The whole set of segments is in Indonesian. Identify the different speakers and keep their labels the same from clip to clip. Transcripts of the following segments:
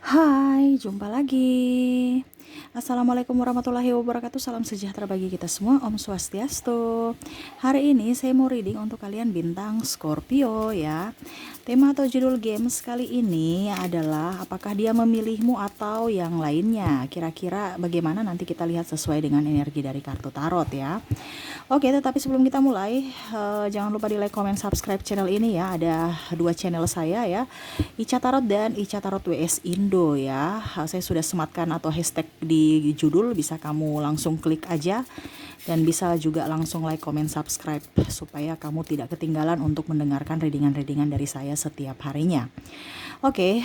Speaker 1: Hai, jumpa lagi. Assalamualaikum warahmatullahi wabarakatuh. Salam sejahtera bagi kita semua. Om Swastiastu. Hari ini saya mau reading untuk kalian bintang Scorpio ya. Tema atau judul games kali ini adalah apakah dia memilihmu atau yang lainnya. Kira-kira bagaimana, nanti kita lihat sesuai dengan energi dari kartu tarot ya. Oke, tetapi sebelum kita mulai, jangan lupa di like, comment, subscribe channel ini ya. Ada dua channel saya ya, Ica Tarot dan Ica Tarot WS Indo ya. Saya sudah sematkan atau hashtag di judul, bisa kamu langsung klik aja. Dan bisa juga langsung like, comment, subscribe supaya kamu tidak ketinggalan untuk mendengarkan readingan-readingan dari saya setiap harinya. Oke,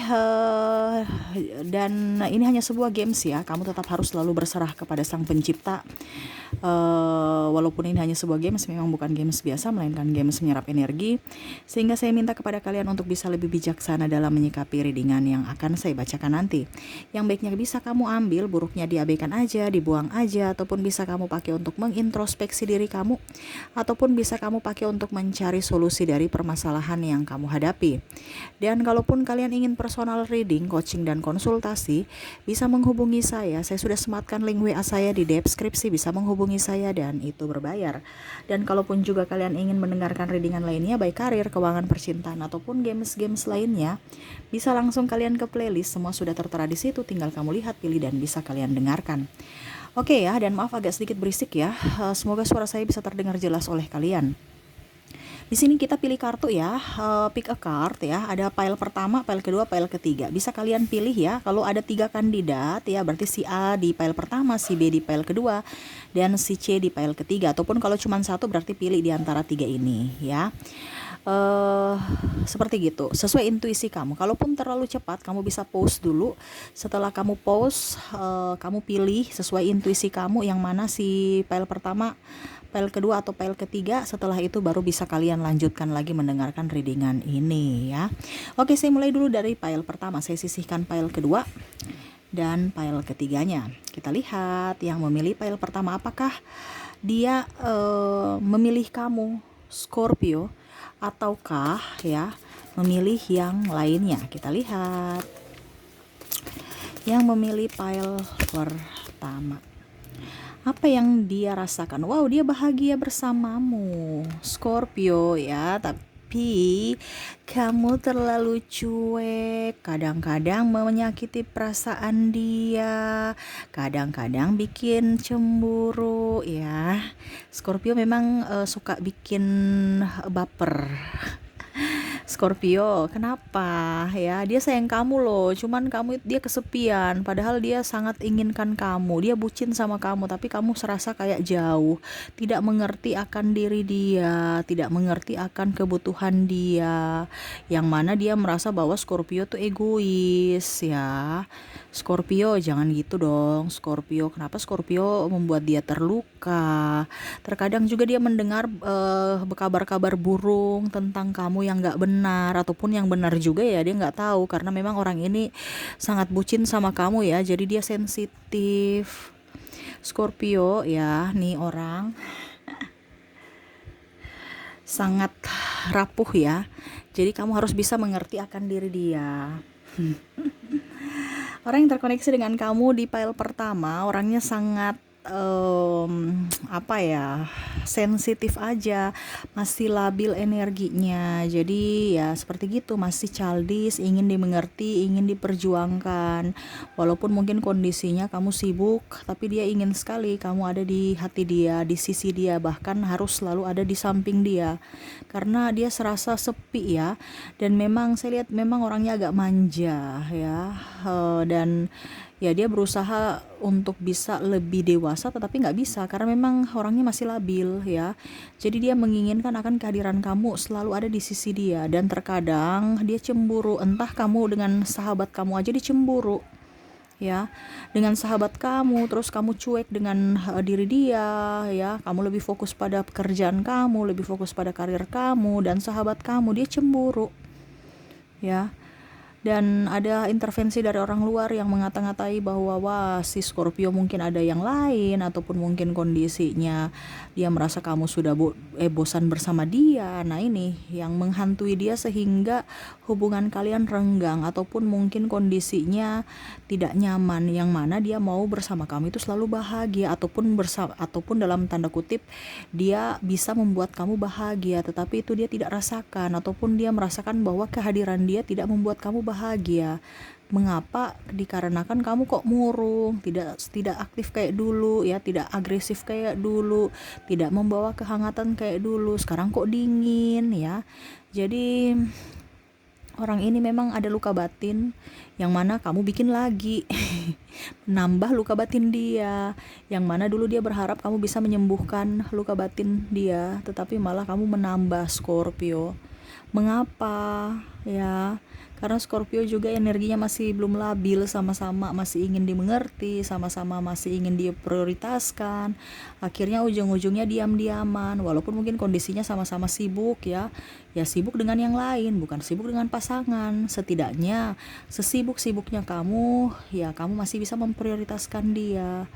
Speaker 1: dan ini hanya sebuah games ya. Kamu tetap harus selalu berserah kepada Sang Pencipta. Walaupun ini hanya sebuah games, memang bukan games biasa, melainkan games menyerap energi. Sehingga saya minta kepada kalian untuk bisa lebih bijaksana dalam menyikapi readingan yang akan saya bacakan nanti. Yang baiknya bisa kamu ambil, buruknya diabaikan aja, dibuang aja, ataupun bisa kamu pakai untuk mengintrospeksi diri kamu, ataupun bisa kamu pakai untuk mencari solusi dari permasalahan yang kamu hadapi. Dan kalaupun kalian ingin personal reading, coaching, dan konsultasi, bisa menghubungi saya. Saya sudah sematkan link WA saya di deskripsi, bisa menghubungi saya dan itu berbayar. Dan kalaupun juga kalian ingin mendengarkan readingan lainnya, baik karir, keuangan, percintaan, ataupun games-games lainnya, bisa langsung kalian ke playlist. Semua sudah tertera di situ, tinggal kamu lihat, pilih, dan bisa kalian dengarkan. Oke ya, dan maaf agak sedikit berisik ya. Semoga suara saya bisa terdengar jelas oleh kalian. Di sini kita pilih kartu ya, pick a card ya. Ada pile pertama, pile kedua, pile ketiga. Bisa kalian pilih ya. Kalau ada 3 kandidat ya, berarti si A di pile pertama, si B di pile kedua, dan si C di pile ketiga. Ataupun kalau cuma satu, berarti pilih di antara 3 ini ya. Seperti gitu, sesuai intuisi kamu. Kalaupun terlalu cepat, kamu bisa pause dulu. Setelah kamu pause, kamu pilih sesuai intuisi kamu yang mana si pile pertama, pile kedua, atau pile ketiga. Setelah itu baru bisa kalian lanjutkan lagi mendengarkan readingan ini ya. Oke, saya mulai dulu dari pile pertama. Saya sisihkan pile kedua dan pile ketiganya. Kita lihat yang memilih pile pertama, apakah dia memilih kamu Scorpio, ataukah ya memilih yang lainnya. Kita lihat yang memilih pile pertama, apa yang dia rasakan. Wow, dia bahagia bersamamu Scorpio ya, tapi kamu terlalu cuek, kadang-kadang menyakiti perasaan dia, kadang-kadang bikin cemburu ya. Scorpio memang suka bikin baper. Scorpio, kenapa ya? Dia sayang kamu loh, cuman dia kesepian, padahal dia sangat inginkan kamu. Dia bucin sama kamu, tapi kamu serasa kayak jauh, tidak mengerti akan diri dia, tidak mengerti akan kebutuhan dia. Yang mana dia merasa bahwa Scorpio tuh egois ya. Scorpio, jangan gitu dong. Scorpio, kenapa Scorpio membuat dia terluka? Terkadang juga dia mendengar kabar-kabar burung tentang kamu yang nggak benar, ataupun yang benar juga ya dia nggak tahu, karena memang orang ini sangat bucin sama kamu ya, jadi dia sensitif. Scorpio ya, nih orang sangat rapuh ya, jadi kamu harus bisa mengerti akan diri dia. Orang yang terkoneksi dengan kamu di pile pertama, orangnya sangat apa ya, sensitif aja, masih labil energinya. Jadi ya seperti gitu, masih childish, ingin dimengerti, ingin diperjuangkan. Walaupun mungkin kondisinya kamu sibuk, tapi dia ingin sekali kamu ada di hati dia, di sisi dia, bahkan harus selalu ada di samping dia. Karena dia serasa sepi ya. Dan memang saya lihat memang orangnya agak manja ya. Dan ya dia berusaha untuk bisa lebih dewasa, tetapi nggak bisa karena memang orangnya masih labil ya. Jadi dia menginginkan akan kehadiran kamu selalu ada di sisi dia, dan terkadang dia cemburu, entah kamu dengan sahabat kamu aja dicemburu ya, dengan sahabat kamu, terus kamu cuek dengan diri dia ya. Kamu lebih fokus pada pekerjaan kamu, lebih fokus pada karir kamu, dan sahabat kamu dia cemburu ya. Dan ada intervensi dari orang luar yang mengata-ngatai bahwa wah si Scorpio mungkin ada yang lain, ataupun mungkin kondisinya dia merasa kamu sudah bosan bersama dia. Nah ini yang menghantui dia sehingga hubungan kalian renggang, ataupun mungkin kondisinya tidak nyaman, yang mana dia mau bersama kamu itu selalu bahagia, ataupun dalam tanda kutip dia bisa membuat kamu bahagia, tetapi itu dia tidak rasakan, ataupun dia merasakan bahwa kehadiran dia tidak membuat kamu bahagia. Mengapa? Dikarenakan kamu kok murung, tidak aktif kayak dulu ya, tidak agresif kayak dulu, tidak membawa kehangatan kayak dulu. Sekarang kok dingin ya. Jadi orang ini memang ada luka batin yang mana kamu bikin lagi menambah luka batin dia, yang mana dulu dia berharap kamu bisa menyembuhkan luka batin dia, tetapi malah kamu menambah, Scorpio. Mengapa? Ya, karena Scorpio juga energinya masih belum labil, sama-sama masih ingin dimengerti, sama-sama masih ingin diprioritaskan. Akhirnya ujung-ujungnya diam-diaman, walaupun mungkin kondisinya sama-sama sibuk ya. Ya sibuk dengan yang lain, bukan sibuk dengan pasangan. Setidaknya sesibuk-sibuknya kamu, ya kamu masih bisa memprioritaskan dia.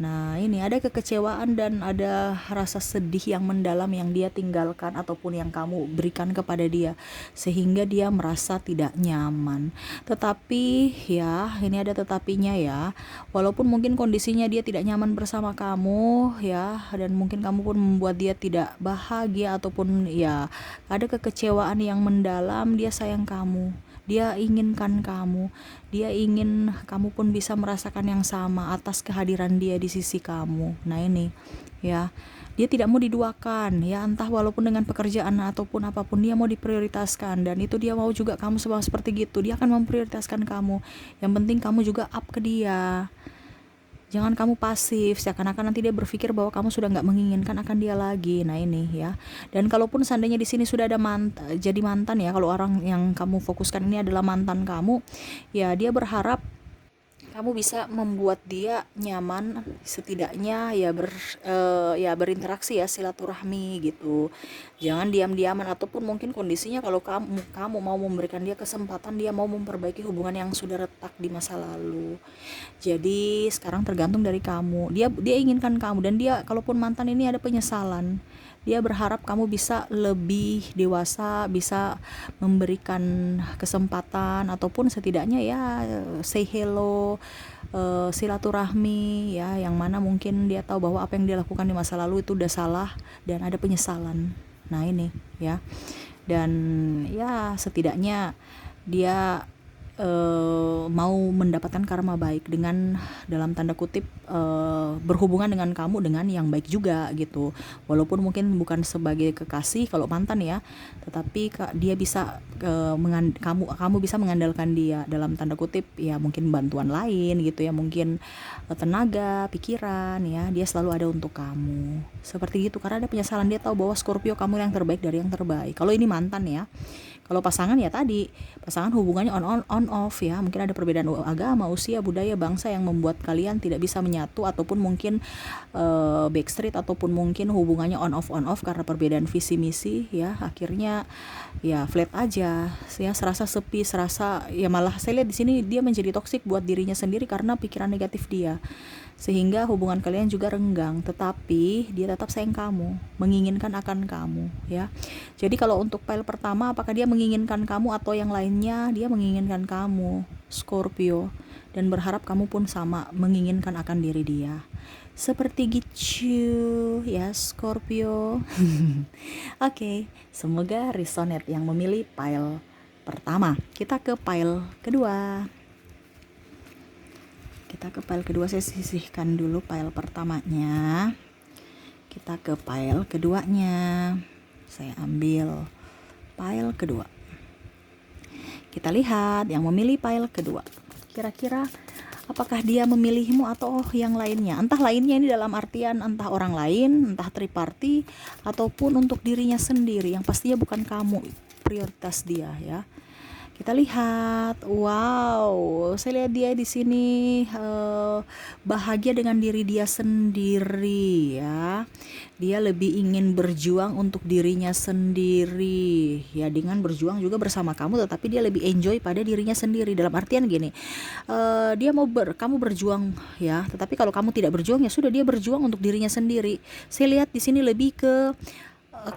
Speaker 1: Nah ini ada kekecewaan dan ada rasa sedih yang mendalam yang dia tinggalkan ataupun yang kamu berikan kepada dia, sehingga dia merasa tidak nyaman. Tetapi ya ini ada tetapinya ya, walaupun mungkin kondisinya dia tidak nyaman bersama kamu ya, dan mungkin kamu pun membuat dia tidak bahagia, ataupun ya ada kekecewaan yang mendalam, dia sayang kamu, dia inginkan kamu, dia ingin kamu pun bisa merasakan yang sama atas kehadiran dia di sisi kamu. Nah ini ya, dia tidak mau diduakan ya, entah walaupun dengan pekerjaan ataupun apapun, dia mau diprioritaskan, dan itu dia mau juga kamu seperti gitu. Dia akan memprioritaskan kamu, yang penting kamu juga up ke dia. Jangan kamu pasif, seakan-akan nanti dia berpikir bahwa kamu sudah nggak menginginkan akan dia lagi. Nah ini ya. Dan kalaupun seandainya di sini sudah ada jadi mantan ya, kalau orang yang kamu fokuskan ini adalah mantan kamu, ya dia berharap kamu bisa membuat dia nyaman, setidaknya ya ya berinteraksi ya, silaturahmi gitu. Jangan diam-diaman, ataupun mungkin kondisinya kalau kamu mau memberikan dia kesempatan, dia mau memperbaiki hubungan yang sudah retak di masa lalu. Jadi sekarang tergantung dari kamu. Dia inginkan kamu, dan dia kalaupun mantan ini ada penyesalan. Dia berharap kamu bisa lebih dewasa, bisa memberikan kesempatan, ataupun setidaknya ya say hello, silaturahmi ya, yang mana mungkin dia tahu bahwa apa yang dia lakukan di masa lalu itu udah salah dan ada penyesalan. Nah ini ya, dan ya setidaknya dia mau mendapatkan karma baik dengan dalam tanda kutip berhubungan dengan kamu dengan yang baik juga gitu, walaupun mungkin bukan sebagai kekasih kalau mantan ya, tetapi dia bisa kamu bisa mengandalkan dia dalam tanda kutip ya, mungkin bantuan lain gitu ya, mungkin tenaga, pikiran ya, dia selalu ada untuk kamu seperti gitu, karena ada penyesalan. Dia tahu bahwa Scorpio kamu yang terbaik dari yang terbaik. Kalau ini mantan ya. Kalau pasangan ya tadi, pasangan hubungannya on off ya, mungkin ada perbedaan agama, usia, budaya, bangsa yang membuat kalian tidak bisa menyatu, ataupun mungkin backstreet, ataupun mungkin hubungannya on off karena perbedaan visi misi ya, akhirnya ya flat aja ya, serasa sepi, serasa ya, malah saya lihat di sini dia menjadi toksik buat dirinya sendiri karena pikiran negatif dia, sehingga hubungan kalian juga renggang. Tetapi dia tetap sayang kamu, menginginkan akan kamu ya. Jadi kalau untuk pile pertama, apakah dia menginginkan kamu atau yang lainnya? Dia menginginkan kamu, Scorpio, dan berharap kamu pun sama menginginkan akan diri dia. Seperti gitu ya, Scorpio. Oke, semoga resonate yang memilih pile pertama. Kita ke pile kedua. Saya sisihkan dulu pile pertamanya. Kita ke pile keduanya. Saya ambil pile kedua. Kita lihat yang memilih pile kedua. Kira-kira apakah dia memilihmu atau yang lainnya? Entah lainnya ini dalam artian entah orang lain, entah triparty, ataupun untuk dirinya sendiri, yang pastinya bukan kamu prioritas dia ya. Kita lihat, wow, saya lihat dia di sini bahagia dengan diri dia sendiri ya. Dia lebih ingin berjuang untuk dirinya sendiri ya, dengan berjuang juga bersama kamu, tetapi dia lebih enjoy pada dirinya sendiri. Dalam artian gini, dia mau kamu berjuang ya, tetapi kalau kamu tidak berjuang ya sudah, dia berjuang untuk dirinya sendiri. Saya lihat di sini lebih ke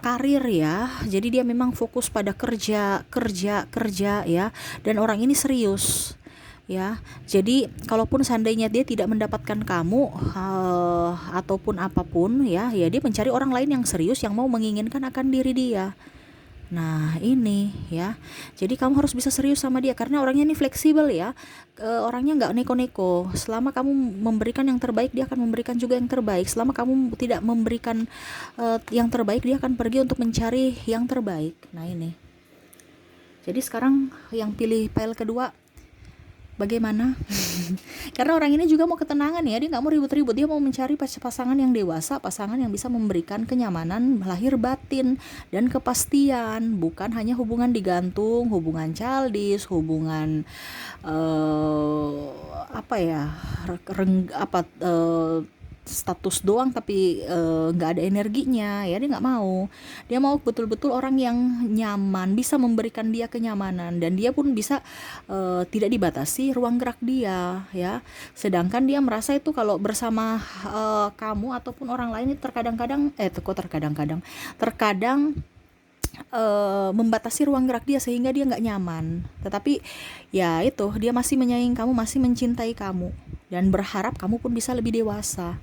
Speaker 1: karir ya. Jadi dia memang fokus pada kerja, kerja, kerja ya. Dan orang ini serius ya. Jadi kalaupun seandainya dia tidak mendapatkan kamu ataupun apapun ya, ya dia mencari orang lain yang serius, yang mau menginginkan akan diri dia. Nah ini ya, jadi kamu harus bisa serius sama dia, karena orangnya ini fleksibel ya. Orangnya nggak neko-neko. Selama kamu memberikan yang terbaik, dia akan memberikan juga yang terbaik. Selama kamu tidak memberikan yang terbaik, dia akan pergi untuk mencari yang terbaik. Nah ini, jadi sekarang yang pilih pile kedua bagaimana? Karena orang ini juga mau ketenangan ya, dia nggak mau ribut-ribut, dia mau mencari pasangan yang dewasa, pasangan yang bisa memberikan kenyamanan lahir batin dan kepastian, bukan hanya hubungan digantung, hubungan childish, hubungan apa ya, status doang tapi nggak ada energinya ya. Dia nggak mau, dia mau betul-betul orang yang nyaman, bisa memberikan dia kenyamanan, dan dia pun bisa tidak dibatasi ruang gerak dia ya. Sedangkan dia merasa itu kalau bersama kamu ataupun orang lain itu terkadang-kadang terkadang membatasi ruang gerak dia, sehingga dia nggak nyaman. Tetapi ya itu, dia masih menyayangi kamu, masih mencintai kamu, dan berharap kamu pun bisa lebih dewasa.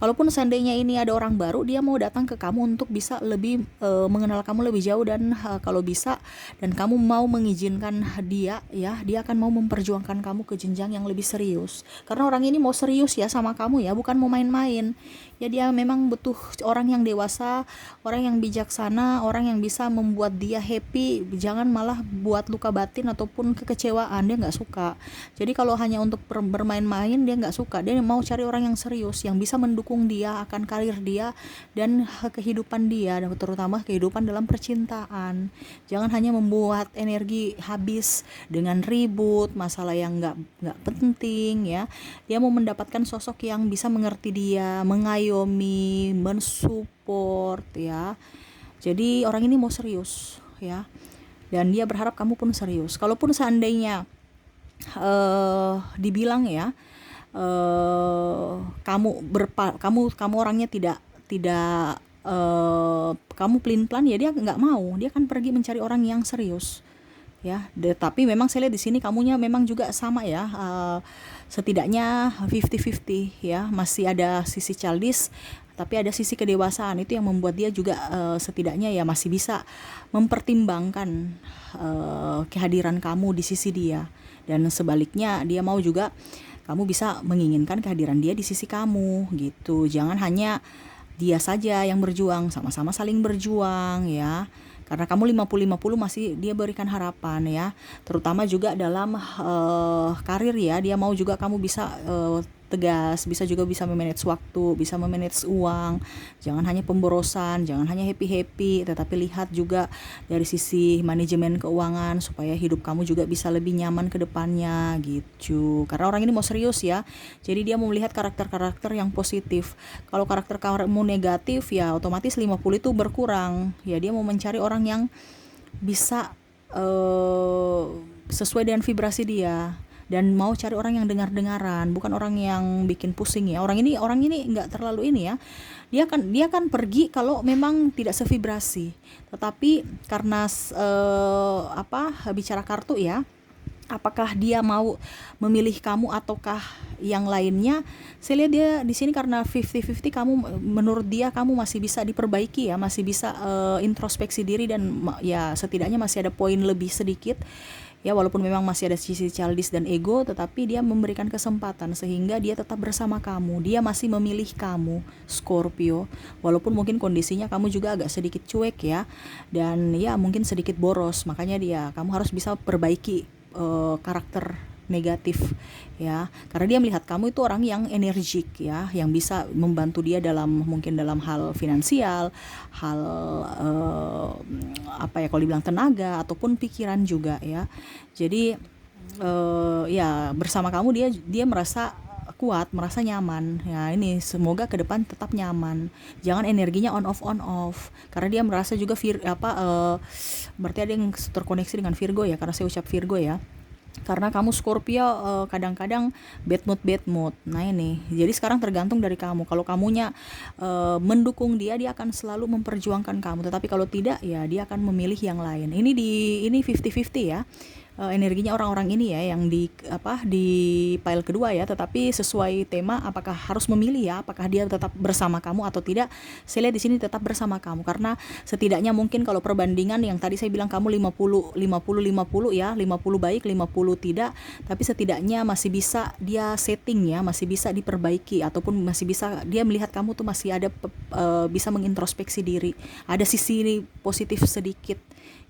Speaker 1: Kalaupun seandainya ini ada orang baru, dia mau datang ke kamu untuk bisa lebih mengenal kamu lebih jauh, dan kalau bisa dan kamu mau mengizinkan dia ya, dia akan mau memperjuangkan kamu ke jenjang yang lebih serius. Karena orang ini mau serius ya sama kamu ya, bukan mau main-main. Ya dia memang butuh orang yang dewasa, orang yang bijaksana, orang yang bisa membuat dia happy, jangan malah buat luka batin ataupun kekecewaan. Dia nggak suka. Jadi kalau hanya untuk bermain-main, dia nggak suka. Dia mau cari orang yang serius, yang bisa mendukung dia akan karir dia dan kehidupan dia, dan terutama kehidupan dalam percintaan. Jangan hanya membuat energi habis dengan ribut masalah yang nggak penting ya. Dia mau mendapatkan sosok yang bisa mengerti dia, mengayomi, mensupport ya. Jadi orang ini mau serius ya, dan dia berharap kamu pun serius. Kalaupun seandainya dibilang ya, kamu orangnya tidak kamu pelin-pelan ya, dia nggak mau, dia akan pergi mencari orang yang serius ya. Tapi memang saya lihat di sini kamunya memang juga sama ya, setidaknya 50-50 ya, masih ada sisi childish tapi ada sisi kedewasaan. Itu yang membuat dia juga setidaknya ya masih bisa mempertimbangkan kehadiran kamu di sisi dia, dan sebaliknya dia mau juga kamu bisa menginginkan kehadiran dia di sisi kamu gitu. Jangan hanya dia saja yang berjuang, sama-sama saling berjuang ya. Karena kamu 50-50 masih dia berikan harapan ya. Terutama juga dalam karir ya. Dia mau juga kamu bisa tegas, bisa memanage waktu, bisa memanage uang. Jangan hanya pemborosan, jangan hanya happy-happy, tetapi lihat juga dari sisi manajemen keuangan supaya hidup kamu juga bisa lebih nyaman ke depannya gitu. Karena orang ini mau serius ya. Jadi dia mau melihat karakter-karakter yang positif. Kalau karakter kamu negatif ya otomatis 50 itu berkurang. Ya dia mau mencari orang yang bisa sesuai dengan vibrasi dia, dan mau cari orang yang dengar-dengaran, bukan orang yang bikin pusing ya. Orang ini nggak terlalu ini ya. Dia kan pergi kalau memang tidak sevibrasi. Tetapi karena bicara kartu ya, apakah dia mau memilih kamu ataukah yang lainnya? Saya lihat dia di sini karena 50-50, menurut dia kamu masih bisa diperbaiki ya, masih bisa introspeksi diri, dan ya setidaknya masih ada poin lebih sedikit. Ya walaupun memang masih ada sisi childish dan ego, tetapi dia memberikan kesempatan sehingga dia tetap bersama kamu. Dia masih memilih kamu, Scorpio. Walaupun mungkin kondisinya kamu juga agak sedikit cuek ya, dan ya mungkin sedikit boros. Makanya kamu harus bisa perbaiki karakter negatif ya, karena dia melihat kamu itu orang yang energik ya, yang bisa membantu dia mungkin dalam hal finansial, hal apa ya, kalau dibilang tenaga ataupun pikiran juga ya. Jadi ya bersama kamu dia merasa kuat, merasa nyaman. Ya ini semoga ke depan tetap nyaman. Jangan energinya on off. Karena dia merasa juga berarti ada yang terkoneksi dengan Virgo ya, karena saya ucap Virgo ya. Karena kamu Scorpio kadang-kadang bad mood. Nah ini, jadi sekarang tergantung dari kamu. Kalau kamunya mendukung dia akan selalu memperjuangkan kamu. Tetapi kalau tidak, ya dia akan memilih yang lain. Ini 50-50 ya. Energinya orang-orang ini ya yang di pile kedua ya, tetapi sesuai tema, apakah harus memilih ya, apakah dia tetap bersama kamu atau tidak. Saya lihat di sini tetap bersama kamu, karena setidaknya mungkin kalau perbandingan yang tadi saya bilang kamu 50 ya, 50 baik 50 tidak, tapi setidaknya masih bisa dia setting ya, masih bisa diperbaiki, ataupun masih bisa dia melihat kamu tuh masih ada bisa mengintrospeksi diri, ada sisi positif sedikit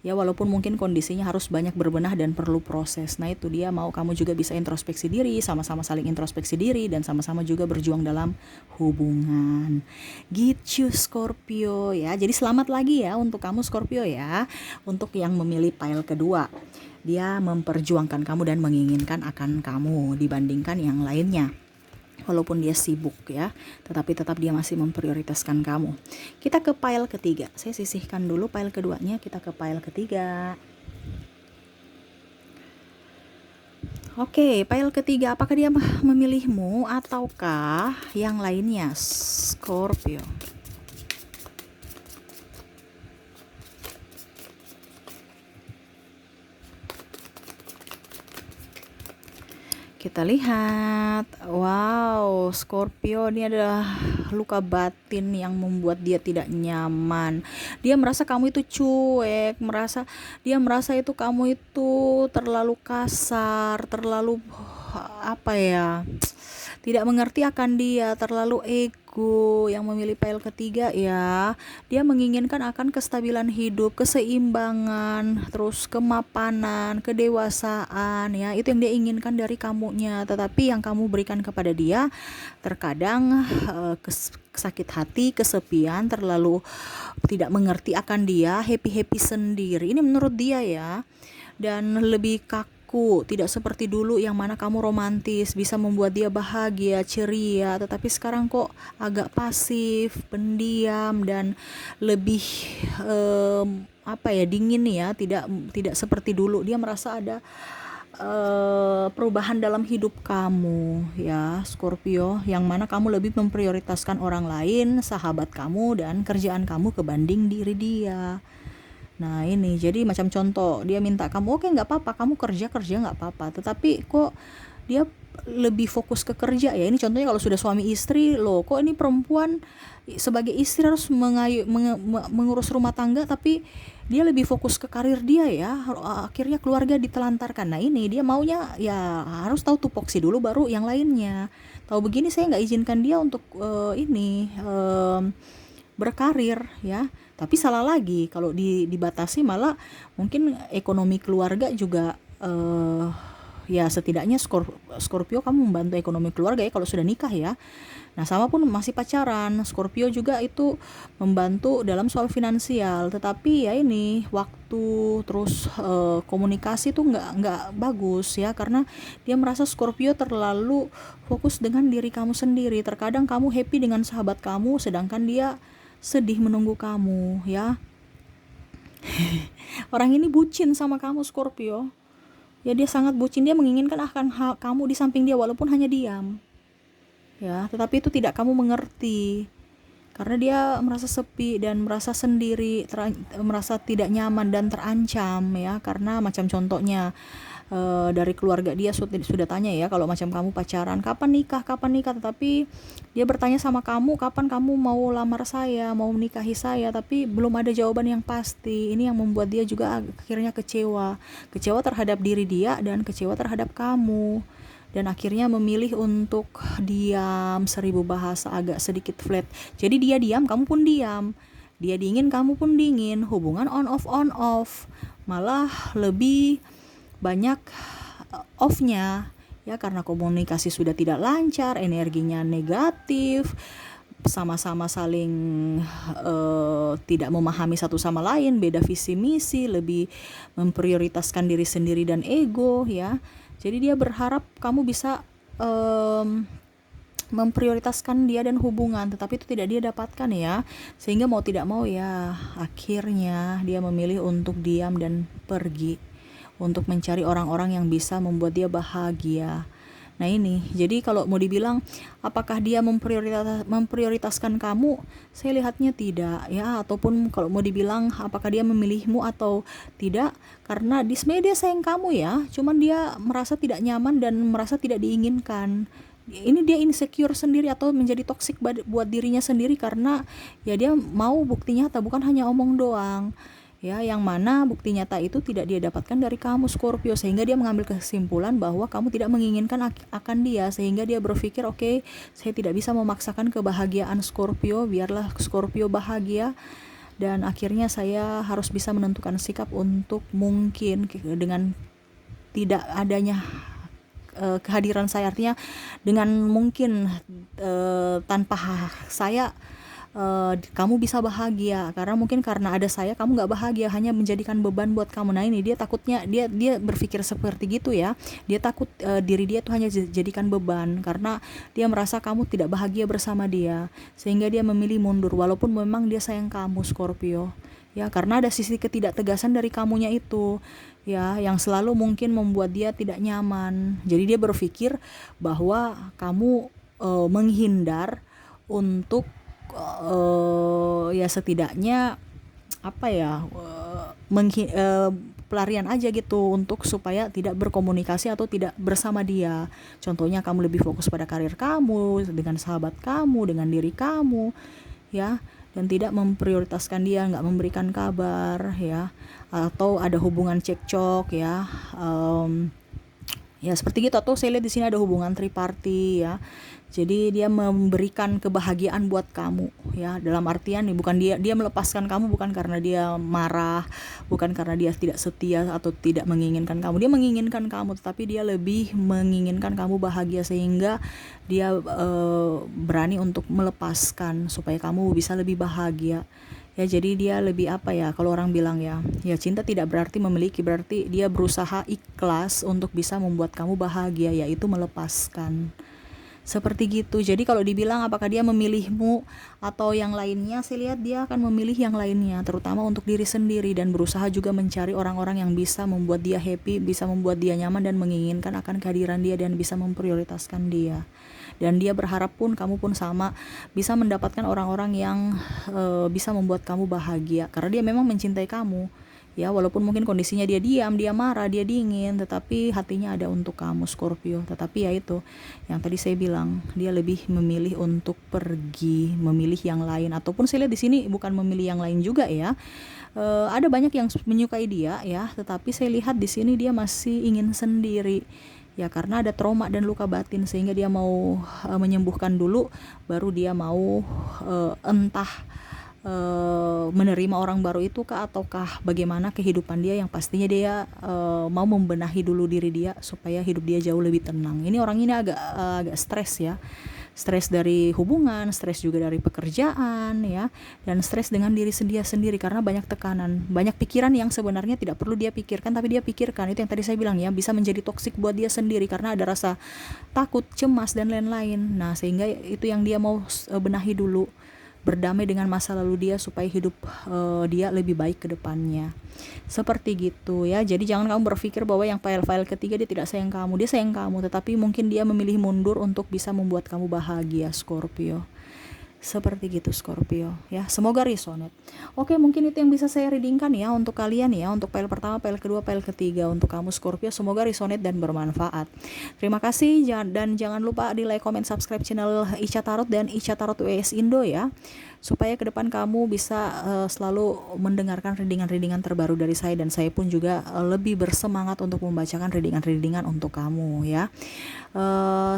Speaker 1: ya, walaupun mungkin kondisinya harus banyak berbenah dan perlu proses. Nah itu dia mau kamu juga bisa introspeksi diri, sama-sama saling introspeksi diri, dan sama-sama juga berjuang dalam hubungan gitu Scorpio ya. Jadi selamat lagi ya untuk kamu Scorpio ya, untuk yang memilih pile kedua. Dia memperjuangkan kamu dan menginginkan akan kamu dibandingkan yang lainnya. Walaupun dia sibuk ya, tetapi tetap dia masih memprioritaskan kamu. Kita ke pile ketiga. Saya sisihkan dulu pile keduanya, kita ke pile ketiga. Oke, pile ketiga, apakah dia memilihmu ataukah yang lainnya Scorpio? Kita lihat, wow, Scorpio ini adalah luka batin yang membuat dia tidak nyaman. Dia merasa kamu itu cuek, dia merasa itu kamu itu terlalu kasar, terlalu apa ya, tidak mengerti akan dia, terlalu ego. Yang memilih pile ketiga ya, dia menginginkan akan kestabilan hidup, keseimbangan, terus kemapanan, kedewasaan ya, itu yang dia inginkan dari kamunya. Tetapi yang kamu berikan kepada dia terkadang sakit hati, kesepian, terlalu tidak mengerti akan dia, happy sendiri. Ini menurut dia ya, dan lebih tidak seperti dulu yang mana kamu romantis, bisa membuat dia bahagia, ceria, tetapi sekarang kok agak pasif, pendiam, dan lebih dingin ya, tidak seperti dulu. Dia merasa ada perubahan dalam hidup kamu ya Scorpio, yang mana kamu lebih memprioritaskan orang lain, sahabat kamu, dan kerjaan kamu kebanding diri dia. Nah ini jadi macam contoh, dia minta kamu, oke nggak apa-apa, kamu kerja nggak apa-apa, tetapi kok dia lebih fokus ke kerja ya. Ini contohnya kalau sudah suami istri, loh kok ini perempuan sebagai istri harus mengurus rumah tangga, tapi dia lebih fokus ke karir dia ya, akhirnya keluarga ditelantarkan. Nah ini dia maunya ya harus tahu tupoksi dulu baru yang lainnya. Tahu begini saya nggak izinkan dia untuk berkarir ya. Tapi salah lagi kalau dibatasi, malah mungkin ekonomi keluarga juga ya setidaknya Scorpio kamu membantu ekonomi keluarga ya kalau sudah nikah ya. Nah sama pun masih pacaran, Scorpio juga itu membantu dalam soal finansial. Tetapi ya ini waktu terus komunikasi tuh nggak bagus ya, karena dia merasa Scorpio terlalu fokus dengan diri kamu sendiri. Terkadang kamu happy dengan sahabat kamu, sedangkan dia sedih menunggu kamu ya. Orang ini bucin sama kamu Scorpio ya, dia sangat bucin, dia menginginkan akan kamu di samping dia walaupun hanya diam ya, tetapi itu tidak kamu mengerti, karena dia merasa sepi dan merasa sendiri, merasa tidak nyaman dan terancam ya, karena macam contohnya dari keluarga dia sudah tanya ya, kalau macam kamu pacaran kapan nikah, tetapi dia bertanya sama kamu, kapan kamu mau lamar saya, mau menikahi saya, tapi belum ada jawaban yang pasti. Ini yang membuat dia juga akhirnya kecewa terhadap diri dia dan kecewa terhadap kamu, dan akhirnya memilih untuk diam, 1000 bahasa, agak sedikit flat. Jadi dia diam, kamu pun diam, dia dingin, kamu pun dingin, hubungan on off, malah lebih banyak off-nya ya, karena komunikasi sudah tidak lancar, energinya negatif, sama-sama saling tidak memahami satu sama lain, beda visi misi, lebih memprioritaskan diri sendiri dan ego, ya. Jadi dia berharap kamu bisa memprioritaskan dia dan hubungan, tetapi itu tidak dia dapatkan, ya. Sehingga mau tidak mau, ya, akhirnya dia memilih untuk diam dan pergi, untuk mencari orang-orang yang bisa membuat dia bahagia. Nah ini, jadi kalau mau dibilang apakah dia memprioritaskan kamu, saya lihatnya tidak, ya. Ataupun kalau mau dibilang apakah dia memilihmu atau tidak, karena di sebenarnya dia sayang kamu, ya. Cuman dia merasa tidak nyaman dan merasa tidak diinginkan. Ini dia insecure sendiri atau menjadi toksik buat dirinya sendiri, karena ya dia mau bukti nyata, bukan hanya omong doang, ya, yang mana bukti nyata itu tidak dia dapatkan dari kamu, Scorpio, sehingga dia mengambil kesimpulan bahwa kamu tidak menginginkan akan dia, sehingga dia berpikir, oke, saya tidak bisa memaksakan kebahagiaan Scorpio, biarlah Scorpio bahagia, dan akhirnya saya harus bisa menentukan sikap untuk mungkin dengan tidak adanya kehadiran saya, artinya dengan mungkin tanpa saya kamu bisa bahagia, karena mungkin karena ada saya kamu nggak bahagia, hanya menjadikan beban buat kamu. Nah ini dia takutnya, dia berpikir seperti gitu, ya. Dia takut diri dia tuh hanya jadikan beban, karena dia merasa kamu tidak bahagia bersama dia, sehingga dia memilih mundur walaupun memang dia sayang kamu, Scorpio, ya, karena ada sisi ketidaktegasan dari kamunya itu, ya, yang selalu mungkin membuat dia tidak nyaman. Jadi dia berpikir bahwa kamu menghindar untuk ya setidaknya apa ya, pelarian aja gitu, untuk supaya tidak berkomunikasi atau tidak bersama dia. Contohnya kamu lebih fokus pada karir kamu, dengan sahabat kamu, dengan diri kamu, ya, dan tidak memprioritaskan dia, nggak memberikan kabar, ya, atau ada hubungan cekcok, ya, ya seperti gitu. Atau saya lihat di sini ada hubungan triparti, ya. Jadi dia memberikan kebahagiaan buat kamu, ya, dalam artian nih, bukan dia melepaskan kamu bukan karena dia marah, bukan karena dia tidak setia atau tidak menginginkan kamu. Dia menginginkan kamu, tetapi dia lebih menginginkan kamu bahagia, sehingga dia berani untuk melepaskan supaya kamu bisa lebih bahagia. Ya, jadi dia lebih apa ya, kalau orang bilang, ya cinta tidak berarti memiliki, berarti dia berusaha ikhlas untuk bisa membuat kamu bahagia, yaitu melepaskan. Seperti gitu. Jadi kalau dibilang apakah dia memilihmu atau yang lainnya, saya lihat dia akan memilih yang lainnya, terutama untuk diri sendiri, dan berusaha juga mencari orang-orang yang bisa membuat dia happy, bisa membuat dia nyaman dan menginginkan akan kehadiran dia, dan bisa memprioritaskan dia. Dan dia berharap pun kamu pun sama, bisa mendapatkan orang-orang yang bisa membuat kamu bahagia, karena dia memang mencintai kamu, ya, walaupun mungkin kondisinya dia diam, dia marah, dia dingin, tetapi hatinya ada untuk kamu, Scorpio. Tetapi ya itu yang tadi saya bilang, dia lebih memilih untuk pergi, memilih yang lain. Ataupun saya lihat di sini bukan memilih yang lain juga, ya. Ada banyak yang menyukai dia, ya, tetapi saya lihat di sini dia masih ingin sendiri, ya, karena ada trauma dan luka batin, sehingga dia mau menyembuhkan dulu, baru dia mau entah menerima orang baru itu kah, ataukah bagaimana kehidupan dia, yang pastinya dia mau membenahi dulu diri dia supaya hidup dia jauh lebih tenang. Ini orang ini agak stres, ya, stres dari hubungan, stres juga dari pekerjaan, ya, dan stres dengan diri dia sendiri, karena banyak tekanan, banyak pikiran yang sebenarnya tidak perlu dia pikirkan, tapi dia pikirkan. Itu yang tadi saya bilang, ya, bisa menjadi toksik buat dia sendiri, karena ada rasa takut, cemas, dan lain-lain. Nah, sehingga itu yang dia mau benahi dulu, berdamai dengan masa lalu dia, supaya hidup dia lebih baik ke depannya. Seperti gitu, ya. Jadi jangan kamu berpikir bahwa yang file ketiga dia tidak sayang kamu. Dia sayang kamu, tetapi mungkin dia memilih mundur untuk bisa membuat kamu bahagia, Scorpio. Seperti gitu, Scorpio, ya. Semoga resonate. Oke, mungkin itu yang bisa saya readingkan, ya, untuk kalian, ya, untuk file pertama, file kedua, file ketiga, untuk kamu, Scorpio. Semoga resonate dan bermanfaat. Terima kasih, dan jangan lupa di like, comment, subscribe channel Ica Tarot dan Ica Tarot US Indo, ya, supaya ke depan kamu bisa selalu mendengarkan readingan-readingan terbaru dari saya, dan saya pun juga lebih bersemangat untuk membacakan readingan-readingan untuk kamu, ya.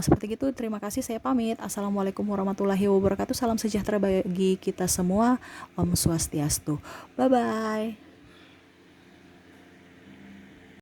Speaker 1: Seperti gitu, terima kasih, saya pamit. Assalamualaikum warahmatullahi wabarakatuh. Salam sejahtera bagi kita semua. Om Swastiastu. Bye bye.